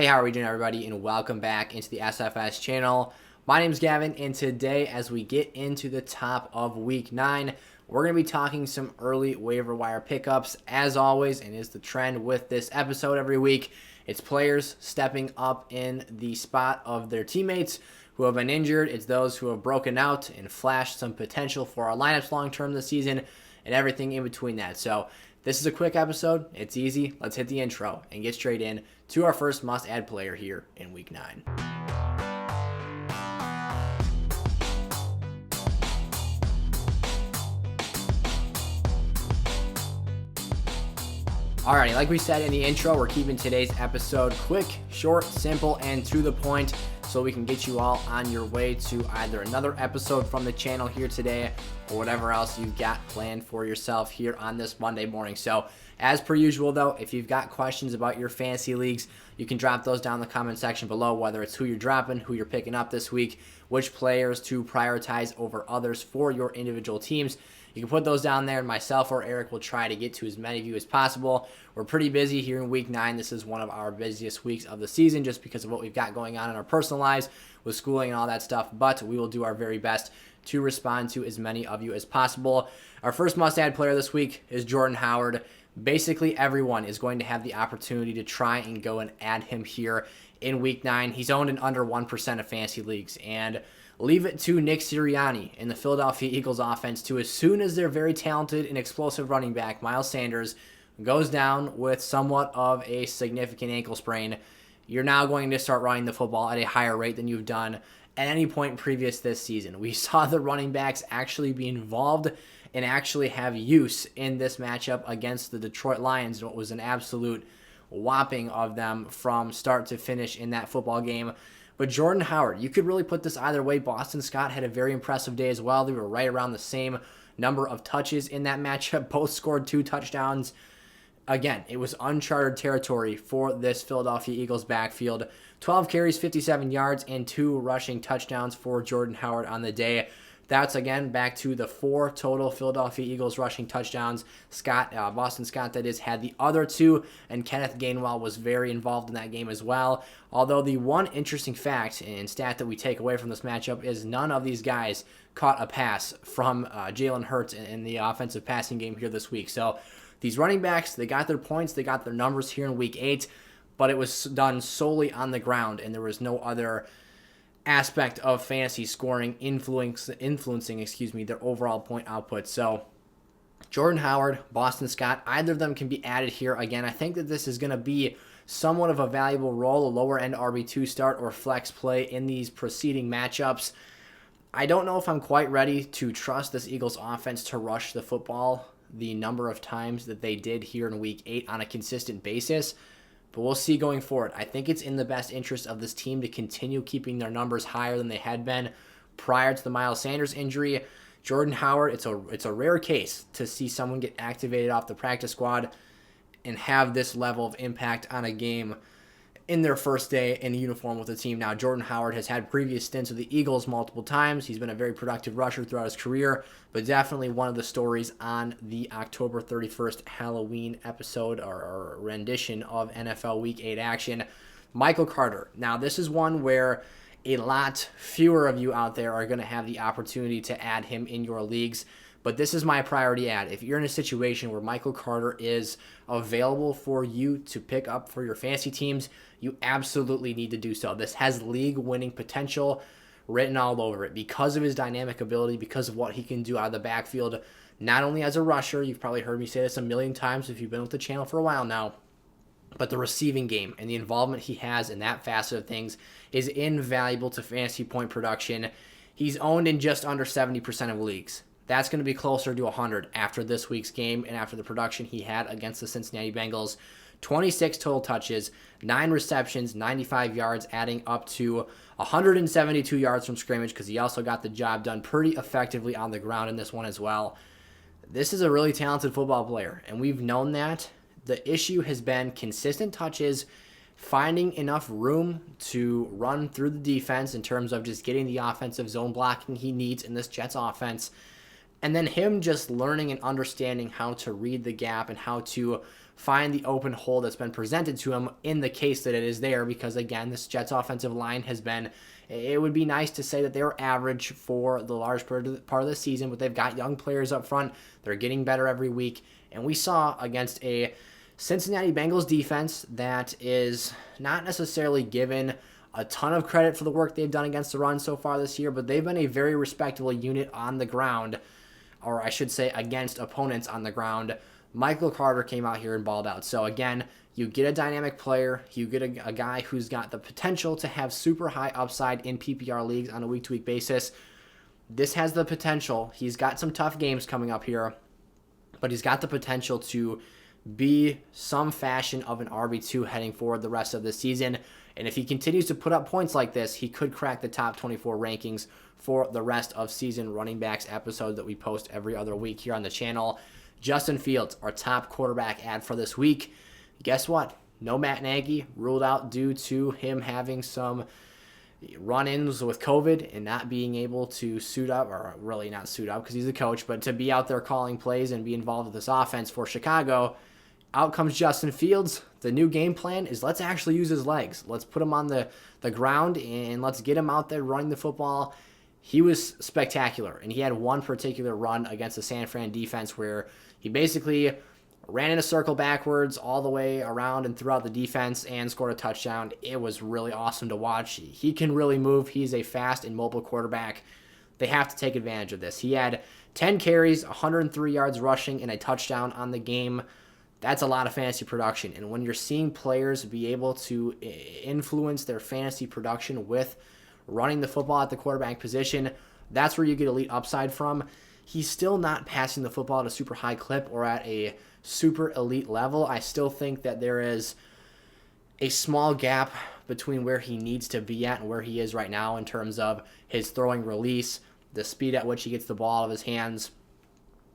Hey, how are we doing, everybody, and welcome back into the SFS channel. My name is Gavin, and today, as we get into the top of Week 9, we're going to be talking some early waiver wire pickups, as always, and is the trend with this episode every week. It's players stepping up in the spot of their teammates who have been injured. It's those who have broken out and flashed some potential for our lineups long-term this season, and everything in between that. So this is a quick episode. It's easy. Let's hit the intro and get straight in to our first must-add player here in Week 9. Alrighty, like we said in the intro, we're keeping today's episode quick, short, simple, and to the point, so we can get you all on your way to either another episode from the channel here today or whatever else you've got planned for yourself here on this Monday morning. So as per usual, though, if you've got questions about your fantasy leagues, you can drop those down in the comment section below, whether it's who you're dropping, who you're picking up this week, which players to prioritize over others for your individual teams. You can put those down there, and myself or Eric will try to get to as many of you as possible. We're pretty busy here in Week 9. This is one of our busiest weeks of the season just because of what we've got going on in our personal lives with schooling and all that stuff, but we will do our very best to respond to as many of you as possible. Our first must-add player this week is Jordan Howard. Basically, everyone is going to have the opportunity to try and go and add him here in Week 9. He's owned in under 1% of fantasy leagues, and leave it to Nick Sirianni in the Philadelphia Eagles offense to, as soon as their very talented and explosive running back, Miles Sanders, goes down with somewhat of a significant ankle sprain, you're now going to start running the football at a higher rate than you've done at any point previous this season. We saw the running backs actually be involved and actually have use in this matchup against the Detroit Lions. It was an absolute whopping of them from start to finish in that football game. But Jordan Howard, you could really put this either way. Boston Scott had a very impressive day as well. They were right around the same number of touches in that matchup. Both scored 2 touchdowns. Again, it was uncharted territory for this Philadelphia Eagles backfield. 12 carries, 57 yards, and 2 rushing touchdowns for Jordan Howard on the day. That's, again, back to the 4 total Philadelphia Eagles rushing touchdowns. Boston Scott, that is, had the other 2, and Kenneth Gainwell was very involved in that game as well. Although the one interesting fact and stat that we take away from this matchup is none of these guys caught a pass from Jalen Hurts in the offensive passing game here this week. So these running backs, they got their points, they got their numbers here in Week 8, but it was done solely on the ground, and there was no other aspect of fantasy scoring influencing their overall point output. So Jordan Howard, Boston Scott, either of them can be added here. Again, I think that this is going to be somewhat of a valuable role, a lower end RB2 start or flex play in these preceding matchups. I don't know if I'm quite ready to trust this Eagles offense to rush the football the number of times that they did here in Week 8 on a consistent basis, but we'll see going forward. I think it's in the best interest of this team to continue keeping their numbers higher than they had been prior to the Miles Sanders injury. Jordan Howard, it's a rare case to see someone get activated off the practice squad and have this level of impact on a game in their first day in uniform with the team. Now, Jordan Howard has had previous stints with the Eagles multiple times. He's been a very productive rusher throughout his career, but definitely one of the stories on the October 31st Halloween episode or rendition of NFL Week 8 action. Michael Carter. Now, this is one where a lot fewer of you out there are going to have the opportunity to add him in your leagues, but this is my priority add. If you're in a situation where Michael Carter is available for you to pick up for your fantasy teams, you absolutely need to do so. This has league-winning potential written all over it because of his dynamic ability, because of what he can do out of the backfield, not only as a rusher. You've probably heard me say this a million times if you've been with the channel for a while now, but the receiving game and the involvement he has in that facet of things is invaluable to fantasy point production. He's owned in just under 70% of leagues. That's going to be closer to 100 after this week's game and after the production he had against the Cincinnati Bengals. 26 total touches, 9 receptions, 95 yards, adding up to 172 yards from scrimmage because he also got the job done pretty effectively on the ground in this one as well. This is a really talented football player, and we've known that. The issue has been consistent touches, finding enough room to run through the defense in terms of just getting the offensive zone blocking he needs in this Jets offense, and then him just learning and understanding how to read the gap and how to find the open hole that's been presented to him in the case that it is there, because again, this Jets offensive line has been, it would be nice to say that they were average for the large part of the season, but they've got young players up front. They're getting better every week. And we saw against a Cincinnati Bengals defense that is not necessarily given a ton of credit for the work they've done against the run so far this year, but they've been a very respectable unit on the ground, or I should say against opponents on the ground. Michael Carter came out here and balled out. So again, you get a dynamic player, you get a guy who's got the potential to have super high upside in PPR leagues on a week-to-week basis. This has the potential. He's got some tough games coming up here, but he's got the potential to be some fashion of an RB2 heading forward the rest of the season. And if he continues to put up points like this, he could crack the top 24 rankings for the rest of season running backs episode that we post every other week here on the channel. Justin Fields, our top quarterback ad for this week. Guess what? No Matt Nagy, ruled out due to him having some run-ins with COVID and not being able to suit up, or really not suit up because he's a coach, but to be out there calling plays and be involved with this offense for Chicago. Out comes Justin Fields. The new game plan is let's actually use his legs. Let's put him on the ground and let's get him out there running the football. He was spectacular, and he had one particular run against the San Fran defense where he basically ran in a circle backwards all the way around and throughout the defense and scored a touchdown. It was really awesome to watch. He can really move. He's a fast and mobile quarterback. They have to take advantage of this. He had 10 carries, 103 yards rushing, and a touchdown on the game. That's a lot of fantasy production. And when you're seeing players be able to influence their fantasy production with running the football at the quarterback position, that's where you get elite upside from. He's still not passing the football at a super high clip or at a super elite level. I still think that there is a small gap between where he needs to be at and where he is right now in terms of his throwing release, the speed at which he gets the ball out of his hands,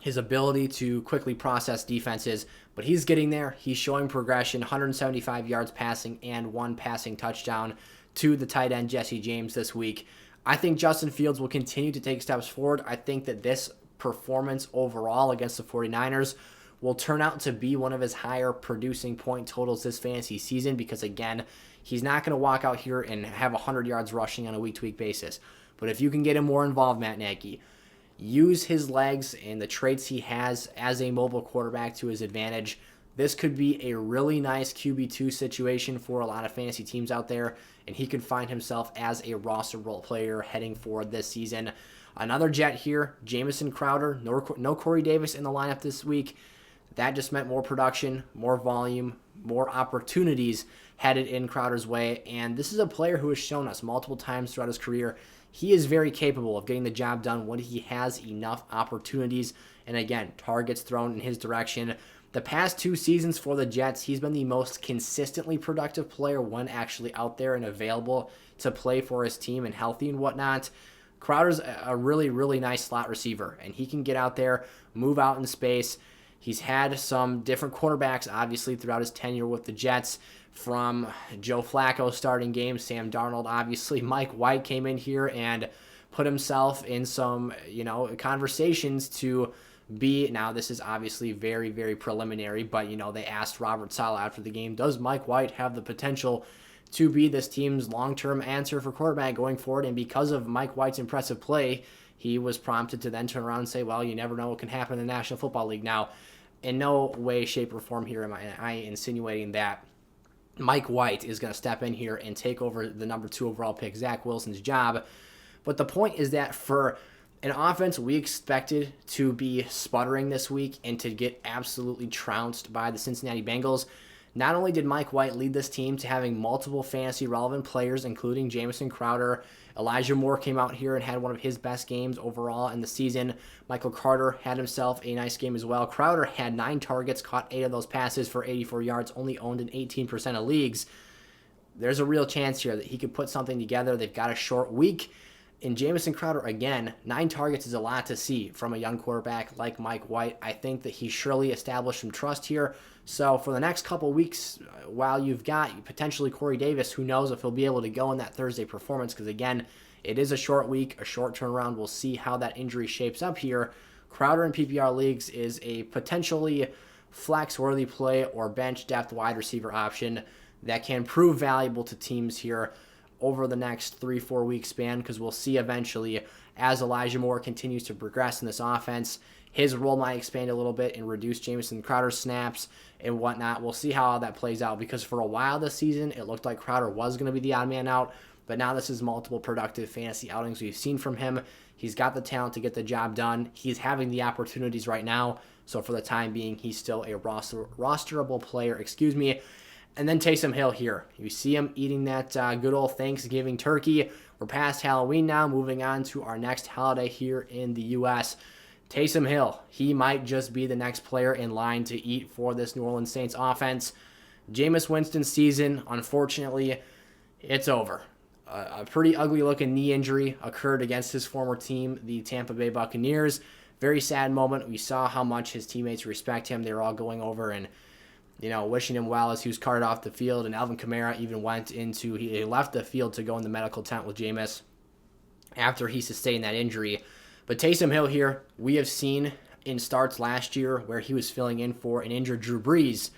his ability to quickly process defenses, but he's getting there. He's showing progression, 175 yards passing and one passing touchdown to the tight end Jesse James this week. I think Justin Fields will continue to take steps forward. I think that this performance overall against the 49ers will turn out to be one of his higher producing point totals this fantasy season because, again, he's not going to walk out here and have 100 yards rushing on a week-to-week basis. But if you can get him more involved, Matt Nagy, use his legs and the traits he has as a mobile quarterback to his advantage, this could be a really nice QB2 situation for a lot of fantasy teams out there, and he could find himself as a roster role player heading forward this season. Another Jet here, Jamison Crowder, no Corey Davis in the lineup this week. That just meant more production, more volume, more opportunities headed in Crowder's way, and this is a player who has shown us multiple times throughout his career he is very capable of getting the job done when he has enough opportunities and, again, targets thrown in his direction. The past 2 seasons for the Jets, he's been the most consistently productive player when actually out there and available to play for his team and healthy and whatnot. Crowder's a really, really nice slot receiver, and he can get out there, move out in space. He's had some different quarterbacks, obviously, throughout his tenure with the Jets, from Joe Flacco starting games, Sam Darnold, obviously. Mike White came in here and put himself in some, conversations to be, now this is obviously very, very preliminary, but, they asked Robert Saleh after the game, does Mike White have the potential to be this team's long-term answer for quarterback going forward? And because of Mike White's impressive play, he was prompted to then turn around and say, well, you never know what can happen in the National Football League. Now, in no way, shape, or form here am I insinuating that Mike White is going to step in here and take over the number 2 overall pick, Zach Wilson's job. But the point is that for an offense we expected to be sputtering this week and to get absolutely trounced by the Cincinnati Bengals, not only did Mike White lead this team to having multiple fantasy-relevant players, including Jamison Crowder, Elijah Moore came out here and had one of his best games overall in the season. Michael Carter had himself a nice game as well. Crowder had 9 targets, caught 8 of those passes for 84 yards, only owned in 18% of leagues. There's a real chance here that he could put something together. They've got a short week. And Jamison Crowder, again, 9 targets is a lot to see from a young quarterback like Mike White. I think that he surely established some trust here. So for the next couple weeks, while you've got potentially Corey Davis, who knows if he'll be able to go in that Thursday performance, because again, it is a short week, a short turnaround. We'll see how that injury shapes up here. Crowder in PPR leagues is a potentially flex-worthy play or bench depth wide receiver option that can prove valuable to teams here over the next 3-4 week span, because we'll see eventually as Elijah Moore continues to progress in this offense, his role might expand a little bit and reduce Jamison Crowder's snaps and whatnot. We'll see how that plays out, because for a while this season, it looked like Crowder was going to be the odd man out, but now this is multiple productive fantasy outings we've seen from him. He's got the talent to get the job done. He's having the opportunities right now, so for the time being, he's still a rosterable player, And then Taysom Hill here. You see him eating that good old Thanksgiving turkey. We're past Halloween now, moving on to our next holiday here in the U.S. Taysom Hill, he might just be the next player in line to eat for this New Orleans Saints offense. Jameis Winston's season, unfortunately, it's over. A pretty ugly-looking knee injury occurred against his former team, the Tampa Bay Buccaneers. Very sad moment. We saw how much his teammates respect him. They were all going over and wishing him well as he was carted off the field. And Alvin Kamara even he left the field to go in the medical tent with Jameis after he sustained that injury. But Taysom Hill here, we have seen in starts last year where he was filling in for an injured Drew Brees.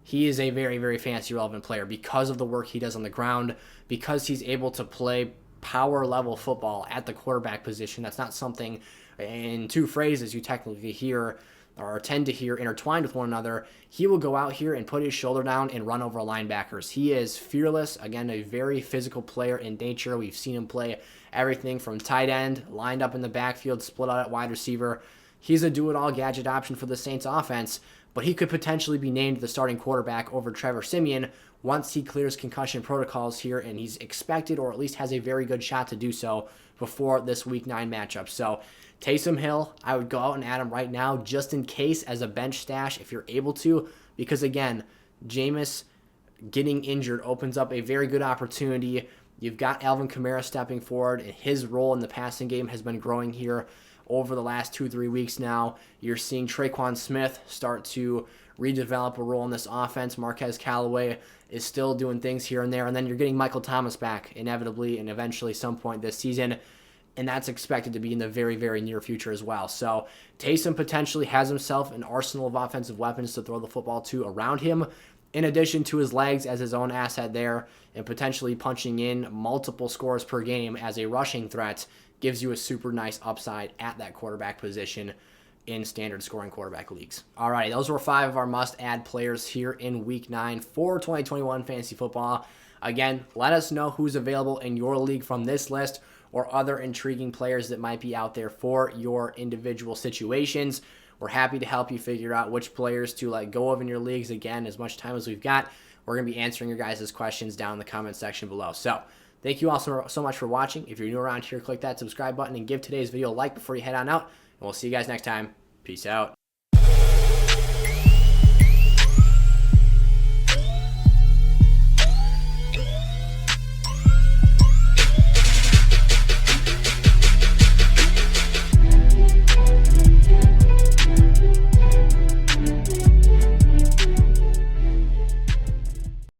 He is a very, very fantasy relevant player because of the work he does on the ground, because he's able to play power level football at the quarterback position. That's not something in two phrases you technically hear or tend to hear intertwined with one another. He will go out here and put his shoulder down and run over linebackers. He is fearless. Again, a very physical player in nature. We've seen him play everything from tight end, lined up in the backfield, split out at wide receiver. He's a do-it-all gadget option for the Saints offense, but he could potentially be named the starting quarterback over Trevor Siemian once he clears concussion protocols here, and he's expected or at least has a very good shot to do so before this Week 9 matchup. So Taysom Hill, I would go out and add him right now just in case as a bench stash if you're able to, because again, Jameis getting injured opens up a very good opportunity. You've got Alvin Kamara stepping forward, and his role in the passing game has been growing here over the last 2-3 weeks now. You're seeing Traquan Smith start to redevelop a role in this offense. Marquez Callaway is still doing things here and there. And then you're getting Michael Thomas back inevitably and eventually some point this season. And that's expected to be in the very, very near future as well. So Taysom potentially has himself an arsenal of offensive weapons to throw the football to around him, in addition to his legs as his own asset there, and potentially punching in multiple scores per game as a rushing threat gives you a super nice upside at that quarterback position in standard scoring quarterback leagues. All right, those were 5 of our must-add players here in Week 9 for 2021 Fantasy Football. Again, let us know who's available in your league from this list or other intriguing players that might be out there for your individual situations. We're happy to help you figure out which players to let go of in your leagues. Again, as much time as we've got, we're going to be answering your guys' questions down in the comment section below. So thank you all so much for watching. If you're new around here, click that subscribe button and give today's video a like before you head on out. And we'll see you guys next time. Peace out.